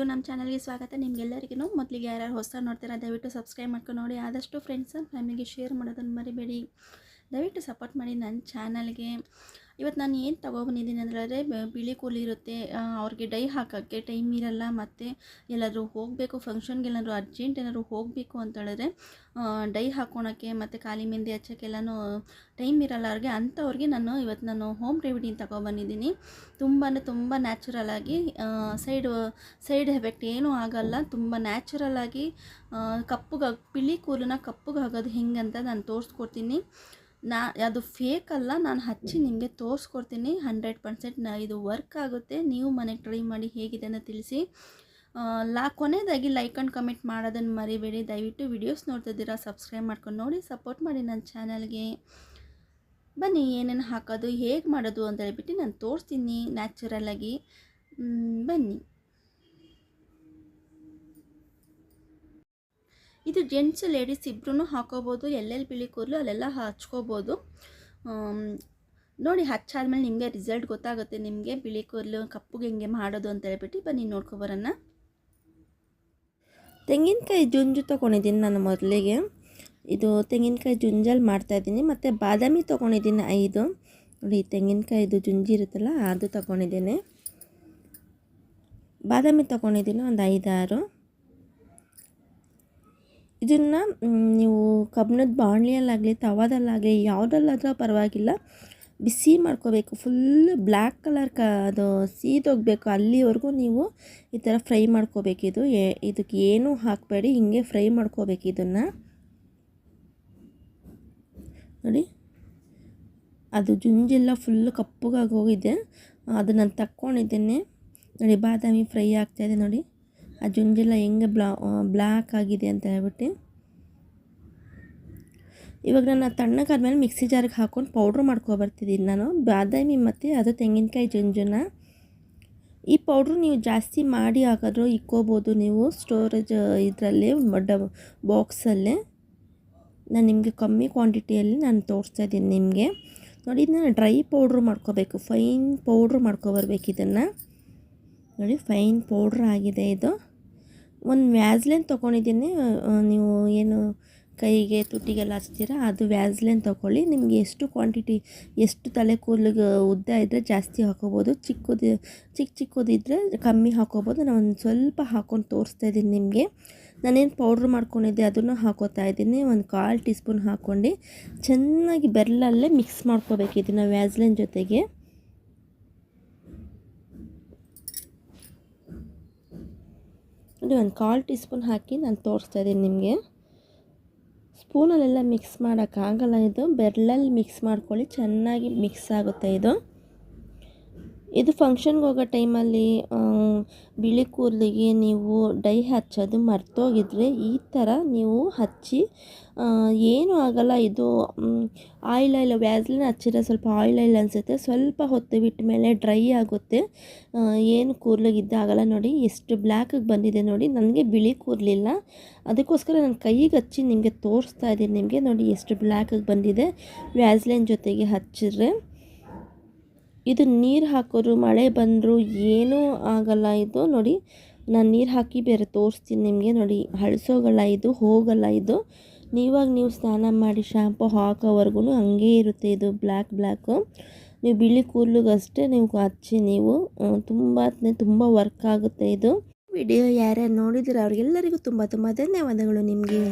ಎಲ್ರಿಗೂ ನಮ್ಮ ಚಾನಲ್ಗೆ ಸ್ವಾಗತ. ನಿಮಗೆಲ್ಲರಿಗೂ ಮೊದಲಿಗೆ ಯಾರು ಹೊಸ ನೋಡ್ತೀರಾ ದಯವಿಟ್ಟು ಸಬ್ಸ್ಕ್ರೈಬ್ ಮಾಡ್ಕೊಂಡು ನೋಡಿ. ಆದಷ್ಟು ಫ್ರೆಂಡ್ಸ್ ಆ್ಯಂಡ್ ಫ್ಯಾಮಿಲಿಗೆ ಶೇರ್ ಮಾಡೋದನ್ನು ಮರಿಬೇಡಿ. ದಯವಿಟ್ಟು ಸಪೋರ್ಟ್ ಮಾಡಿ ನನ್ನ ಚಾನಲ್ಗೆ. ಇವತ್ತು ನಾನು ಏನು ತೊಗೊಬಂದಿದ್ದೀನಿ ಅಂದರೆ ಬಿಳಿ ಕೂದಲಿರುತ್ತೆ, ಅವ್ರಿಗೆ ಡೈ ಹಾಕೋಕ್ಕೆ ಟೈಮ್ ಇರಲ್ಲ, ಮತ್ತು ಎಲ್ಲಾದರೂ ಹೋಗಬೇಕು ಫಂಕ್ಷನ್ಗೆಲ್ಲಾದರೂ ಅರ್ಜೆಂಟ್ ಏನಾದರೂ ಹೋಗಬೇಕು ಅಂತ ಹೇಳಿದ್ರೆ ಡೈ ಹಾಕ್ಕೊಳಕ್ಕೆ ಮತ್ತು ಖಾಲಿ ಮೆಹಂದಿ ಹಚ್ಚೋಕ್ಕೆಲ್ಲನೂ ಟೈಮ್ ಇರಲ್ಲ ಅವ್ರಿಗೆ. ಅಂಥವ್ರಿಗೆ ನಾನು ಹೋಮ್ ರೆಮಿಡಿನ ತೊಗೊಬಂದಿದ್ದೀನಿ. ತುಂಬ ನ್ಯಾಚುರಲಾಗಿ ಸೈಡ್ ಎಫೆಕ್ಟ್ ಏನೂ ಆಗಲ್ಲ. ತುಂಬ ನ್ಯಾಚುರಲಾಗಿ ಬಿಳಿ ಕೂದಲನ್ನ ಕಪ್ಪಗಾಗೋದು ಹೆಂಗಂತ ನಾನು ತೋರಿಸ್ಕೊಡ್ತೀನಿ. ಅದು ಫೇಕ್ ಅಲ್ಲ, ನಾನು ಹಚ್ಚಿ ನಿಮಗೆ ತೋರಿಸ್ಕೊಡ್ತೀನಿ. 100% ಇದು ವರ್ಕ್ ಆಗುತ್ತೆ. ನೀವು ಮನೆಗೆ ಟ್ರೈ ಮಾಡಿ ಹೇಗಿದೆ ಅಂತ ತಿಳಿಸಿ. ಕೊನೆಯದಾಗಿ ಲೈಕ್ ಆ್ಯಂಡ್ ಕಮೆಂಟ್ ಮಾಡೋದನ್ನು ಮರಿಬೇಡಿ. ದಯವಿಟ್ಟು ವಿಡಿಯೋಸ್ ನೋಡ್ತಿದ್ದೀರಾ ಸಬ್ಸ್ಕ್ರೈಬ್ ಮಾಡ್ಕೊಂಡು ನೋಡಿ, ಸಪೋರ್ಟ್ ಮಾಡಿ ನನ್ನ ಚಾನಲ್ಗೆ. ಬನ್ನಿ ಏನೇನು ಹಾಕೋದು ಹೇಗೆ ಮಾಡೋದು ಅಂತ ಹೇಳ್ಬಿಟ್ಟು ನಾನು ತೋರಿಸ್ತೀನಿ ನ್ಯಾಚುರಲಾಗಿ. ಬನ್ನಿ. ಇದು ಜೆಂಟ್ಸ್ ಲೇಡೀಸ್ ಇಬ್ಬರೂ ಹಾಕೋಬೋದು. ಎಲ್ಲೆಲ್ಲಿ ಬಿಳಿ ಕೂದಲು ಅಲ್ಲೆಲ್ಲ ಹಚ್ಕೋಬೋದು. ನೋಡಿ, ಹಚ್ಚಾದ್ಮೇಲೆ ನಿಮಗೆ ರಿಸಲ್ಟ್ ಗೊತ್ತಾಗುತ್ತೆ. ನಿಮಗೆ ಬಿಳಿ ಕೂದಲು ಕಪ್ಪುಗೆ ಹೆಂಗೆ ಮಾಡೋದು ಅಂತ ಹೇಳ್ಬಿಟ್ಟು ಬನ್ನಿ ನೋಡ್ಕೊಬರೋಣ. ತೆಂಗಿನಕಾಯಿ ಜುಂಜು ತೊಗೊಂಡಿದ್ದೀನಿ ನಾನು ಮೊದಲಿಗೆ. ಇದು ತೆಂಗಿನಕಾಯಿ ಜುಂಜಲ್ಲಿ ಮಾಡ್ತಾಯಿದ್ದೀನಿ. ಮತ್ತು ಬಾದಾಮಿ ತೊಗೊಂಡಿದ್ದೀನಿ 5. ನೋಡಿ, ತೆಂಗಿನಕಾಯಿದು ಜುಂಜಿ ಇರುತ್ತಲ್ಲ ಅದು ತೊಗೊಂಡಿದ್ದೀನಿ. ಬಾದಾಮಿ ತೊಗೊಂಡಿದ್ದೀನಿ ಒಂದು 5-6. ಇದನ್ನು ನೀವು ಕಬ್ಬಿಣದ ಬಾಣಲಿಯಲ್ಲಾಗಲಿ ತವಾದಲ್ಲಾಗಲಿ ಯಾವುದಲ್ಲಾದರೂ ಪರವಾಗಿಲ್ಲ, ಬಿಸಿ ಮಾಡ್ಕೋಬೇಕು. ಫುಲ್ ಬ್ಲ್ಯಾಕ್ ಕಲರ್ ಅದು ಸೀದೋಗಬೇಕು ಅಲ್ಲಿವರೆಗೂ ನೀವು ಈ ಥರ ಫ್ರೈ ಮಾಡ್ಕೋಬೇಕು. ಇದಕ್ಕೆ ಏನೂ ಹಾಕಬೇಡಿ, ಹಿಂಗೆ ಫ್ರೈ ಮಾಡ್ಕೋಬೇಕು. ಇದನ್ನು ನೋಡಿ, ಅದು ಜುಂಜೆಲ್ಲ ಫುಲ್ಲು ಕಪ್ಪಗಾಗಿ ಹೋಗಿದೆ. ಅದು ನಾನು ತಕ್ಕೊಂಡಿದ್ದೇನೆ. ನೋಡಿ, ಬಾದಾಮಿ ಫ್ರೈ ಆಗ್ತಾಯಿದೆ. ನೋಡಿ, ಆ ಜುಂಜೆಲ್ಲ ಹೆಂಗೆ ಬ್ಲ್ಯಾಕ್ ಆಗಿದೆ ಅಂತ ಹೇಳ್ಬಿಟ್ಟು. ಇವಾಗ ನಾನು ತಣ್ಣಗಾದ್ಮೇಲೆ ಮಿಕ್ಸಿ ಜಾರಿಗೆ ಹಾಕ್ಕೊಂಡು ಪೌಡ್ರ್ ಮಾಡ್ಕೊಬರ್ತಿದ್ದೀನಿ ನಾನು ಬಾದಾಮಿ ಮತ್ತು ಅದು ತೆಂಗಿನಕಾಯಿ ಜುಂಜನ್ನ. ಈ ಪೌಡ್ರು ನೀವು ಜಾಸ್ತಿ ಮಾಡಿ ಹಾಕಿದ್ರೂ ಇಕ್ಕೋಬೋದು ನೀವು ಸ್ಟೋರೇಜ್ ಇದರಲ್ಲಿ ಬಾಕ್ಸಲ್ಲೇ. ನಾನು ನಿಮಗೆ ಕಮ್ಮಿ ಕ್ವಾಂಟಿಟಿಯಲ್ಲಿ ನಾನು ತೋರಿಸ್ತಾಯಿದ್ದೀನಿ ನಿಮಗೆ. ನೋಡಿ, ಇದನ್ನ ಡ್ರೈ ಪೌಡ್ರು ಮಾಡ್ಕೋಬೇಕು, ಫೈನ್ ಪೌಡ್ರು ಮಾಡ್ಕೊಬರ್ಬೇಕು. ಇದನ್ನು ನೋಡಿ, ಫೈನ್ ಪೌಡ್ರ್ ಆಗಿದೆ. ಇದು ಒಂದು ವ್ಯಾಸ್ಲಿನ್ ತೊಗೊಂಡಿದ್ದೀನಿ. ನೀವು ಏನು ಕೈಗೆ ತುಟಿಗೆಲ್ಲ ಹಚ್ತೀರ ಅದು ವ್ಯಾಸ್ಲಿನ್ ತೊಗೊಳ್ಳಿ. ನಿಮಗೆ ಎಷ್ಟು ಕ್ವಾಂಟಿಟಿ, ಎಷ್ಟು ತಲೆ ಕೂದಲಿಗೆ ಉದ್ದ ಇದ್ದರೆ ಜಾಸ್ತಿ ಹಾಕೋಬೋದು, ಚಿಕ್ಕದಿದ್ದರೆ ಕಮ್ಮಿ ಹಾಕೋಬೋದು. ನಾನು ಒಂದು ಸ್ವಲ್ಪ ಹಾಕ್ಕೊಂಡು ತೋರಿಸ್ತಾಯಿದ್ದೀನಿ ನಿಮಗೆ. ನಾನೇನು ಪೌಡ್ರ್ ಮಾಡ್ಕೊಂಡಿದ್ದೆ ಅದನ್ನು ಹಾಕೋತಾ ಇದ್ದೀನಿ. ಒಂದು 1/4 ಟೀ ಸ್ಪೂನ್ ಹಾಕ್ಕೊಂಡು ಚೆನ್ನಾಗಿ ಬೆರಳಲ್ಲೇ ಮಿಕ್ಸ್ ಮಾಡ್ಕೋಬೇಕು ಇದನ್ನು ವ್ಯಾಸ್ಲಿನ್ ಜೊತೆಗೆ. ನೋಡಿ, ಒಂದು 1/4 ಟೀ ಸ್ಪೂನ್ ಹಾಕಿ ನಾನು ತೋರಿಸ್ತಾಯಿದ್ದೀನಿ ನಿಮಗೆ. ಸ್ಪೂನಲ್ಲೆಲ್ಲ ಮಿಕ್ಸ್ ಮಾಡೋಕ್ಕಾಗಲ್ಲ, ಇದು ಬೆರಳಲ್ಲಿ ಮಿಕ್ಸ್ ಮಾಡ್ಕೊಳ್ಳಿ, ಚೆನ್ನಾಗಿ ಮಿಕ್ಸ್ ಆಗುತ್ತೆ. ಇದು ಫಂಕ್ಷನ್ಗೆ ಹೋಗೋ ಟೈಮಲ್ಲಿ ಬಿಳಿ ಕೂದಲಿಗೆ ನೀವು ಡೈ ಹಚ್ಚೋದು ಮರ್ತೋಗಿದ್ರೆ ಈ ಥರ ನೀವು ಹಚ್ಚಿ ಏನೂ ಆಗಲ್ಲ. ಇದು ಆಯಿಲ್ ವ್ಯಾಸ್ಲಿನ್ ಹಚ್ಚಿದ್ರೆ ಸ್ವಲ್ಪ ಆಯಿಲ್ ಅನಿಸುತ್ತೆ. ಸ್ವಲ್ಪ ಹೊತ್ತು ಬಿಟ್ಟ ಮೇಲೆ ಡ್ರೈ ಆಗುತ್ತೆ, ಏನು ಕೂದಲಿಗೆ ಇದ್ದಾಗಲ್ಲ. ನೋಡಿ, ಎಷ್ಟು ಬ್ಲ್ಯಾಕಾಗಿ ಬಂದಿದೆ. ನೋಡಿ, ನನಗೆ ಬಿಳಿ ಕೂದಲಿಲ್ಲ, ಅದಕ್ಕೋಸ್ಕರ ನಾನು ಕೈಗೆ ಹಚ್ಚಿ ನಿಮಗೆ ತೋರಿಸ್ತಾ ಇದ್ದೀನಿ. ನಿಮಗೆ ನೋಡಿ ಎಷ್ಟು ಬ್ಲ್ಯಾಕಾಗಿ ಬಂದಿದೆ ವ್ಯಾಸ್ಲಿನ್ ಜೊತೆಗೆ ಹಚ್ಚಿದ್ರೆ. ಇದು ನೀರು ಹಾಕೋರು ಮಳೆ ಬಂದರೂ ಏನೂ ಆಗಲ್ಲ. ಇದು ನೋಡಿ, ನಾನು ನೀರು ಹಾಕಿ ಬೇರೆ ತೋರಿಸ್ತೀನಿ ನಿಮಗೆ. ನೋಡಿ, ಹಳಸೋಗಲ್ಲ, ಇದು ಹೋಗಲ್ಲ. ಇದು ನೀವು ಸ್ನಾನ ಮಾಡಿ ಶಾಂಪು ಹಾಕೋವರೆಗೂ ಹಂಗೇ ಇರುತ್ತೆ. ಇದು ಬ್ಲ್ಯಾಕು ನೀವು ಬಿಳಿ ಕೂದಲಿಗಷ್ಟೇ ನೀವು ಹಚ್ಚಿ, ನೀವು ತುಂಬ ವರ್ಕ್ ಆಗುತ್ತೆ. ಇದು ವಿಡಿಯೋ ಯಾರ್ಯಾರು ನೋಡಿದ್ರೆ ಅವ್ರಿಗೆಲ್ಲರಿಗೂ ತುಂಬ ಧನ್ಯವಾದಗಳು ನಿಮಗೆ.